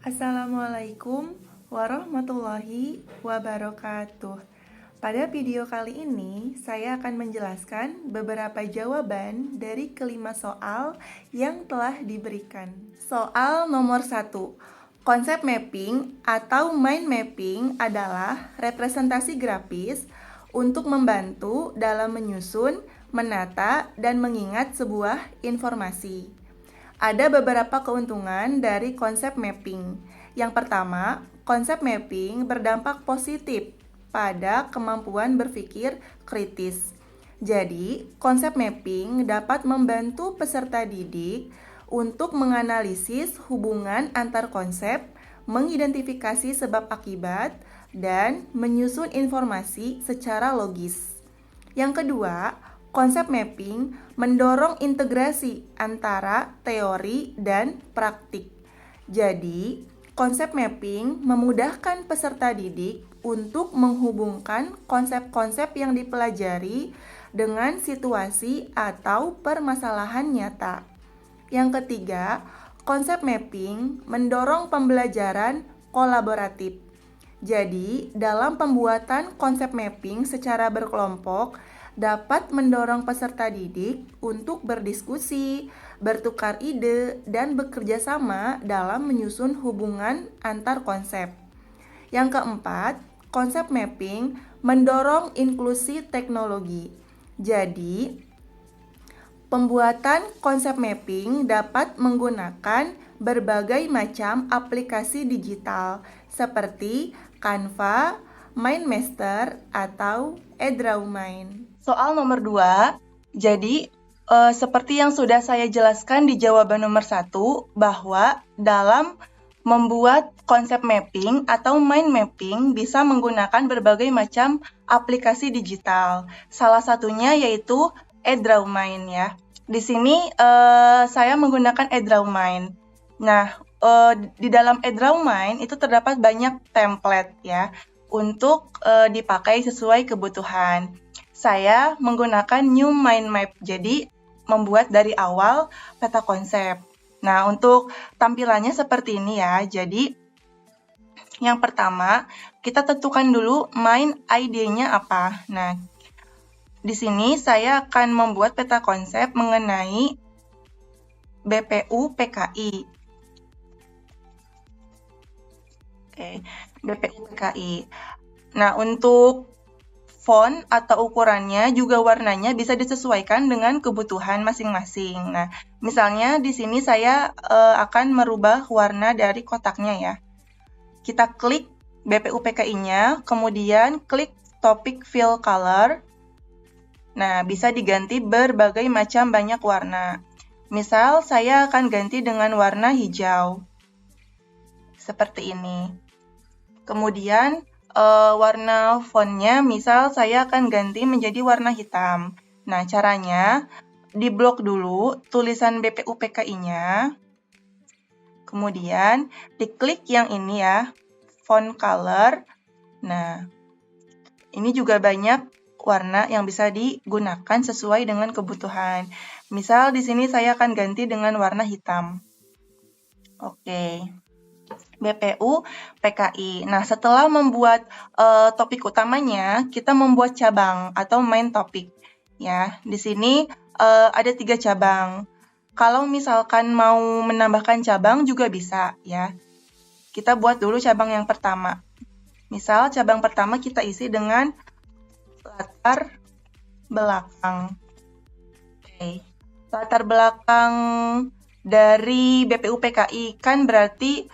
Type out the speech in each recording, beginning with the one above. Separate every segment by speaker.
Speaker 1: Assalamualaikum warahmatullahi wabarakatuh. Pada video kali ini, saya akan menjelaskan beberapa jawaban dari kelima soal yang telah diberikan. Soal nomor 1. Konsep mapping atau mind mapping adalah representasi grafis untuk membantu dalam menyusun, menata, dan mengingat sebuah informasi. Ada beberapa keuntungan dari konsep mapping. Yang pertama, konsep mapping berdampak positif pada kemampuan berpikir kritis. Jadi, konsep mapping dapat membantu peserta didik untuk menganalisis hubungan antar konsep, mengidentifikasi sebab akibat, dan menyusun informasi secara logis. Yang kedua, konsep mapping mendorong integrasi antara teori dan praktik. Jadi, konsep mapping memudahkan peserta didik untuk menghubungkan konsep-konsep yang dipelajari dengan situasi atau permasalahan nyata. Yang ketiga, konsep mapping mendorong pembelajaran kolaboratif. Jadi, dalam pembuatan konsep mapping secara berkelompok dapat mendorong peserta didik untuk berdiskusi, bertukar ide, dan bekerja sama dalam menyusun hubungan antar konsep. Yang keempat, konsep mapping mendorong inklusi teknologi. Jadi, pembuatan konsep mapping dapat menggunakan berbagai macam aplikasi digital seperti Canva, MindMaster, atau eDrawMind. Soal nomor 2, jadi seperti yang sudah saya jelaskan di jawaban nomor 1, bahwa dalam membuat konsep mapping atau mind mapping bisa menggunakan berbagai macam aplikasi digital. Salah satunya yaitu eDrawMind ya. Di sini saya menggunakan eDrawMind. Nah, di dalam eDrawMind itu terdapat banyak template ya untuk dipakai sesuai kebutuhan. Saya menggunakan new mind map, jadi membuat dari awal peta konsep. Nah, untuk tampilannya seperti ini ya. Jadi, yang pertama, kita tentukan dulu mind ID-nya apa. Nah, di sini saya akan membuat peta konsep mengenai BPU PKI. Oke, BPU PKI. Nah, untuk font atau ukurannya juga warnanya bisa disesuaikan dengan kebutuhan masing-masing. Nah, misalnya di sini saya akan merubah warna dari kotaknya ya. Kita klik BPU PKI-nya, kemudian klik topik fill color. Nah, bisa diganti berbagai macam banyak warna. Misal, saya akan ganti dengan warna hijau. Seperti ini. Kemudian, warna fontnya, misal saya akan ganti menjadi warna hitam. Nah, caranya diblok dulu tulisan BPU PKI-nya. Kemudian diklik yang ini ya, font color. Nah, ini juga banyak warna yang bisa digunakan sesuai dengan kebutuhan. Misal di sini saya akan ganti dengan warna hitam. Oke. BPU PKI. Nah, setelah membuat topik utamanya, kita membuat cabang atau main topik. Ya, di sini ada 3 cabang. Kalau misalkan mau menambahkan cabang juga bisa, ya. Kita buat dulu cabang yang pertama. Misal cabang pertama kita isi dengan latar belakang. Oke. Latar belakang dari BPU PKI kan berarti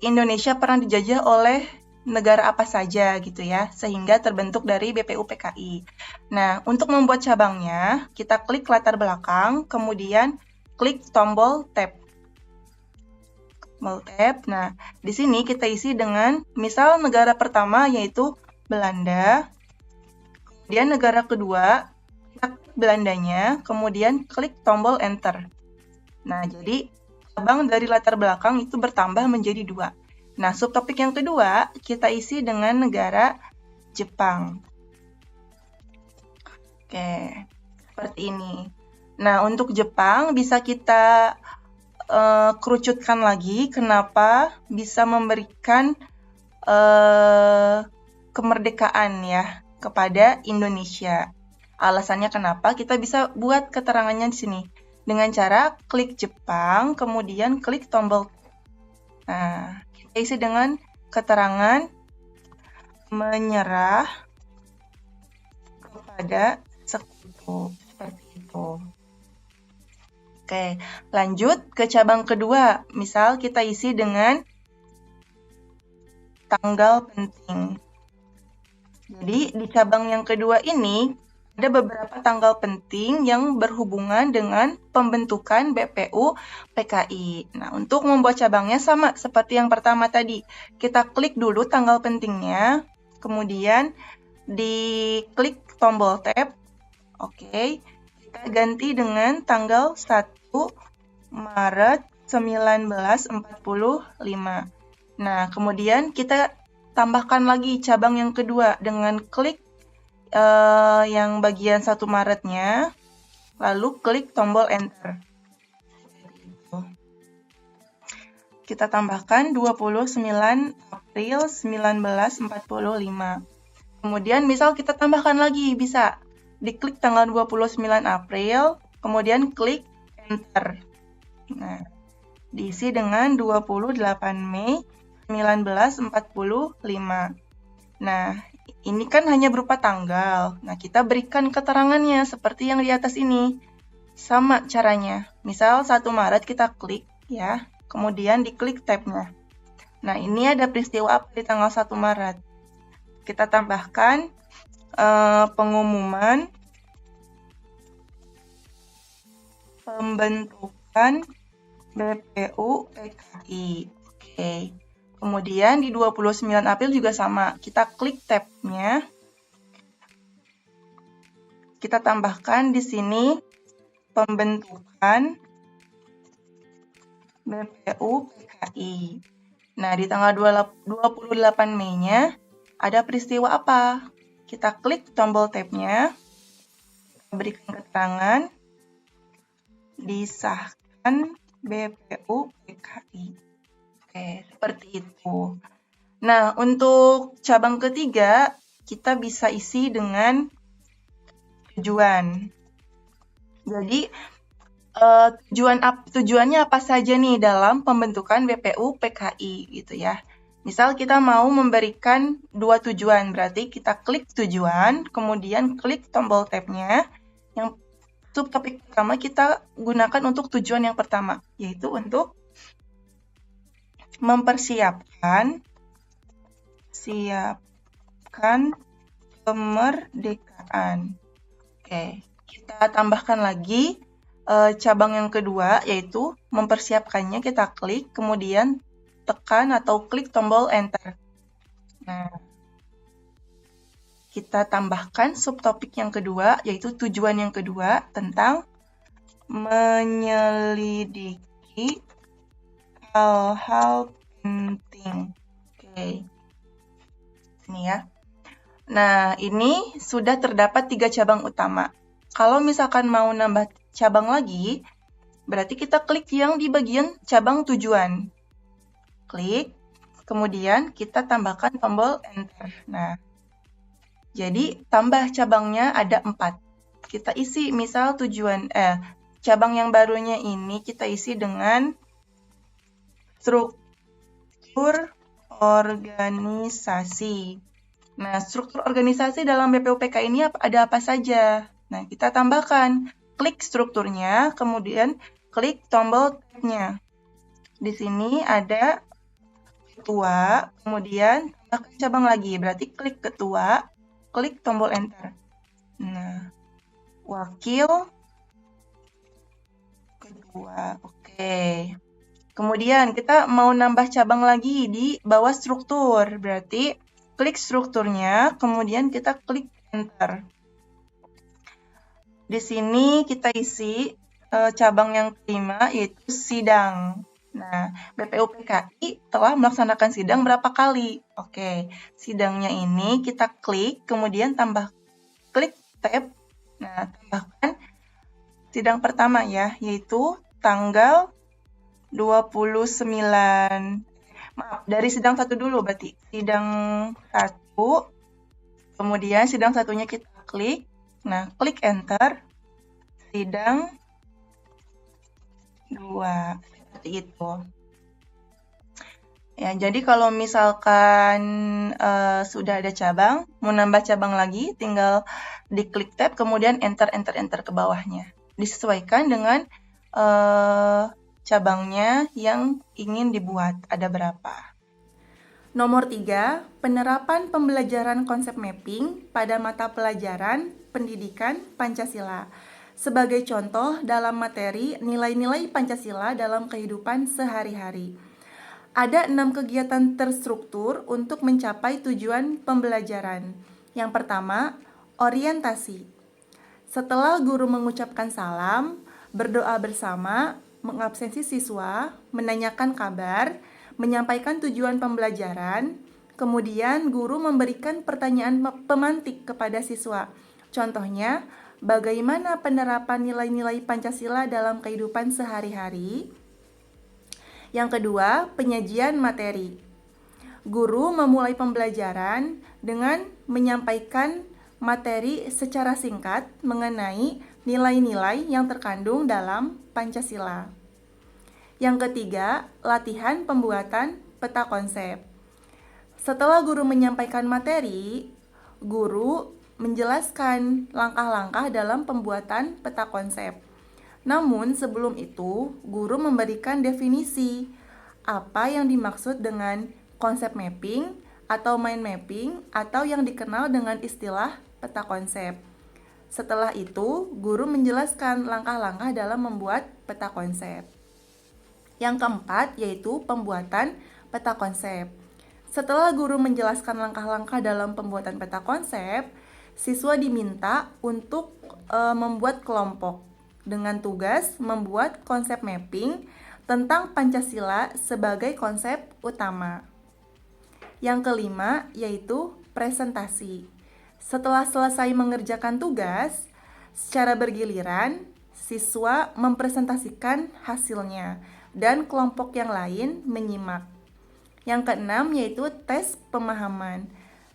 Speaker 1: Indonesia pernah dijajah oleh negara apa saja gitu ya, sehingga terbentuk dari BPU PKI. Nah, untuk membuat cabangnya, kita klik latar belakang, kemudian klik tombol tab. Nah, di sini kita isi dengan misal negara pertama yaitu Belanda, kemudian negara kedua, kita klik Belandanya, kemudian klik tombol enter. Nah, jadi cabang dari latar belakang itu bertambah menjadi 2. Nah, subtopik yang kedua kita isi dengan negara Jepang. Oke, seperti ini. Nah, untuk Jepang bisa kita kerucutkan lagi kenapa bisa memberikan kemerdekaan ya kepada Indonesia. Alasannya kenapa? Kita bisa buat keterangannya di sini dengan cara klik Jepang, kemudian klik tombol. Nah, kita isi dengan keterangan menyerah kepada sekutu, seperti itu. Oke, lanjut ke cabang kedua. Misal kita isi dengan tanggal penting. Jadi di cabang yang kedua ini ada beberapa tanggal penting yang berhubungan dengan pembentukan BPU PKI. Nah, untuk membuat cabangnya sama seperti yang pertama tadi. Kita klik dulu tanggal pentingnya, kemudian diklik tombol tab. Oke, kita ganti dengan tanggal 1 Maret 1945. Nah, kemudian kita tambahkan lagi cabang yang kedua dengan klik yang bagian 1 Maretnya, lalu klik tombol enter. Kita tambahkan 29 April 1945. Kemudian misal kita tambahkan lagi, bisa diklik tanggal 29 April, kemudian klik enter. Nah, diisi dengan 28 Mei 1945. Nah, ini kan hanya berupa tanggal. Nah, kita berikan keterangannya seperti yang di atas ini. Sama caranya. Misal 1 Maret kita klik ya, kemudian diklik tab-nya. Nah, ini ada peristiwa apa di tanggal 1 Maret? Kita tambahkan pengumuman pembentukan BPU PKI. Oke. Kemudian di 29 April juga sama. Kita klik tab-nya. Kita tambahkan di sini pembentukan BPU PKI. Nah, di tanggal 28 Mei-nya ada peristiwa apa? Kita klik tombol tab-nya. Kita berikan keterangan disahkan BPU PKI. Oke, seperti itu. Nah, untuk cabang ketiga, kita bisa isi dengan tujuan. Jadi, tujuannya apa saja nih dalam pembentukan BPU PKI gitu ya. Misal kita mau memberikan 2 tujuan, berarti kita klik tujuan, kemudian klik tombol tab-nya. Yang subtopik pertama kita gunakan untuk tujuan yang pertama, yaitu untuk mempersiapkan kemerdekaan. Oke, kita tambahkan lagi cabang yang kedua, yaitu mempersiapkannya. Kita klik, kemudian tekan atau klik tombol enter. Nah, kita tambahkan subtopik yang kedua, yaitu tujuan yang kedua tentang menyelidiki hal-hal penting. Oke. Ini ya. Nah, ini sudah terdapat 3 cabang utama. Kalau misalkan mau nambah cabang lagi, berarti kita klik yang di bagian cabang tujuan. Klik, kemudian kita tambahkan tombol enter. Nah, jadi tambah cabangnya ada 4. Kita isi misal cabang yang barunya ini kita isi dengan struktur organisasi. Nah, struktur organisasi dalam BPUPK ini ada apa saja? Nah, kita tambahkan. Klik strukturnya, kemudian klik tombol tab-nya. Di sini ada ketua, kemudian tambahkan cabang lagi. Berarti klik ketua, klik tombol enter. Nah, wakil ketua. Oke. Kemudian kita mau nambah cabang lagi di bawah struktur. Berarti klik strukturnya, kemudian kita klik enter. Di sini kita isi cabang yang kelima, yaitu sidang. Nah, BPUPKI telah melaksanakan sidang berapa kali? Oke, sidangnya ini kita klik, kemudian klik tab. Nah, tambahkan sidang pertama ya, yaitu tanggal 29. Maaf, dari sidang 1 dulu berarti. Sidang 1, kemudian sidang satunya kita klik. Nah, klik enter. Sidang 2. Seperti itu. Ya, jadi kalau misalkan sudah ada cabang, mau nambah cabang lagi, tinggal diklik tab, kemudian enter ke bawahnya. Disesuaikan dengan cabangnya yang ingin dibuat, ada berapa. Nomor 3, penerapan pembelajaran konsep mapping pada mata pelajaran pendidikan Pancasila. Sebagai contoh dalam materi nilai-nilai Pancasila dalam kehidupan sehari-hari. Ada 6 kegiatan terstruktur untuk mencapai tujuan pembelajaran. Yang pertama, orientasi. Setelah guru mengucapkan salam, berdoa bersama, mengabsensi siswa, menanyakan kabar, menyampaikan tujuan pembelajaran, kemudian guru memberikan pertanyaan pemantik kepada siswa. Contohnya, bagaimana penerapan nilai-nilai Pancasila dalam kehidupan sehari-hari? Yang kedua, penyajian materi. Guru memulai pembelajaran dengan menyampaikan materi secara singkat mengenai nilai-nilai yang terkandung dalam Pancasila. Yang ketiga, latihan pembuatan peta konsep. Setelah guru menyampaikan materi, guru menjelaskan langkah-langkah dalam pembuatan peta konsep. Namun sebelum itu, guru memberikan definisi apa yang dimaksud dengan konsep mapping atau mind mapping atau yang dikenal dengan istilah peta konsep. Setelah itu, guru menjelaskan langkah-langkah dalam membuat peta konsep. Yang keempat, yaitu pembuatan peta konsep. Setelah guru menjelaskan langkah-langkah dalam pembuatan peta konsep, siswa diminta untuk membuat kelompok dengan tugas membuat konsep mapping tentang Pancasila sebagai konsep utama. Yang kelima, yaitu presentasi. Setelah selesai mengerjakan tugas, secara bergiliran, siswa mempresentasikan hasilnya dan kelompok yang lain menyimak. Yang keenam, yaitu tes pemahaman.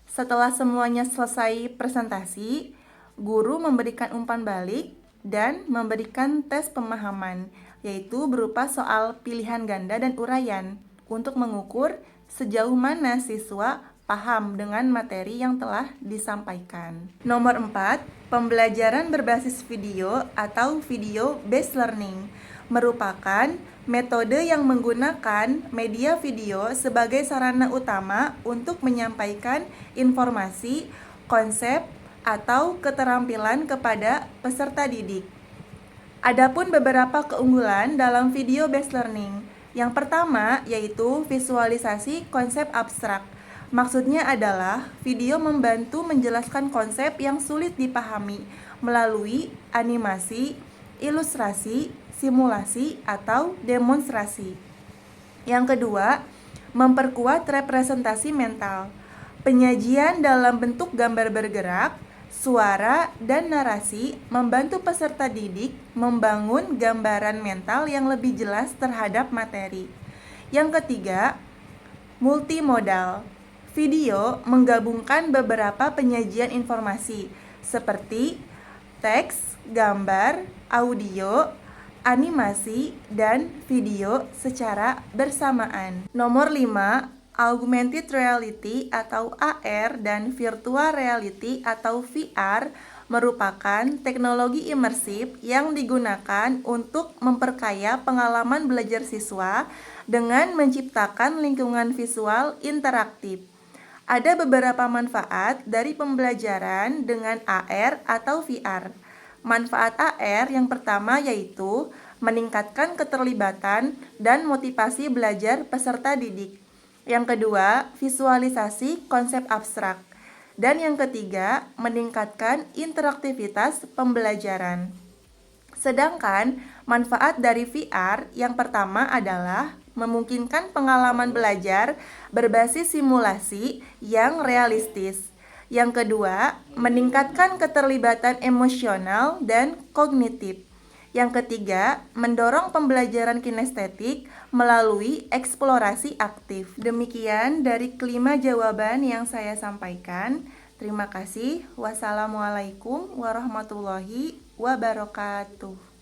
Speaker 1: Setelah semuanya selesai presentasi, guru memberikan umpan balik dan memberikan tes pemahaman, yaitu berupa soal pilihan ganda dan uraian untuk mengukur sejauh mana siswa paham dengan materi yang telah disampaikan. Nomor 4, pembelajaran berbasis video atau video based learning merupakan metode yang menggunakan media video sebagai sarana utama untuk menyampaikan informasi, konsep, atau keterampilan kepada peserta didik. Adapun beberapa keunggulan dalam video based learning. Yang pertama yaitu visualisasi konsep abstrak. Maksudnya adalah video membantu menjelaskan konsep yang sulit dipahami melalui animasi, ilustrasi, simulasi, atau demonstrasi. Yang kedua, memperkuat representasi mental. Penyajian dalam bentuk gambar bergerak, suara, dan narasi membantu peserta didik membangun gambaran mental yang lebih jelas terhadap materi. Yang ketiga, multimodal. Video menggabungkan beberapa penyajian informasi seperti teks, gambar, audio, animasi, dan video secara bersamaan. Nomor 5, augmented reality atau AR dan virtual reality atau VR merupakan teknologi imersif yang digunakan untuk memperkaya pengalaman belajar siswa dengan menciptakan lingkungan visual interaktif. Ada beberapa manfaat dari pembelajaran dengan AR atau VR. Manfaat AR yang pertama yaitu meningkatkan keterlibatan dan motivasi belajar peserta didik. Yang kedua, visualisasi konsep abstrak. Dan yang ketiga, meningkatkan interaktivitas pembelajaran. Sedangkan manfaat dari VR yang pertama adalah memungkinkan pengalaman belajar berbasis simulasi yang realistis. Yang kedua, meningkatkan keterlibatan emosional dan kognitif. Yang ketiga, mendorong pembelajaran kinestetik melalui eksplorasi aktif. Demikian dari kelima jawaban yang saya sampaikan. Terima kasih. Wassalamualaikum warahmatullahi wabarakatuh.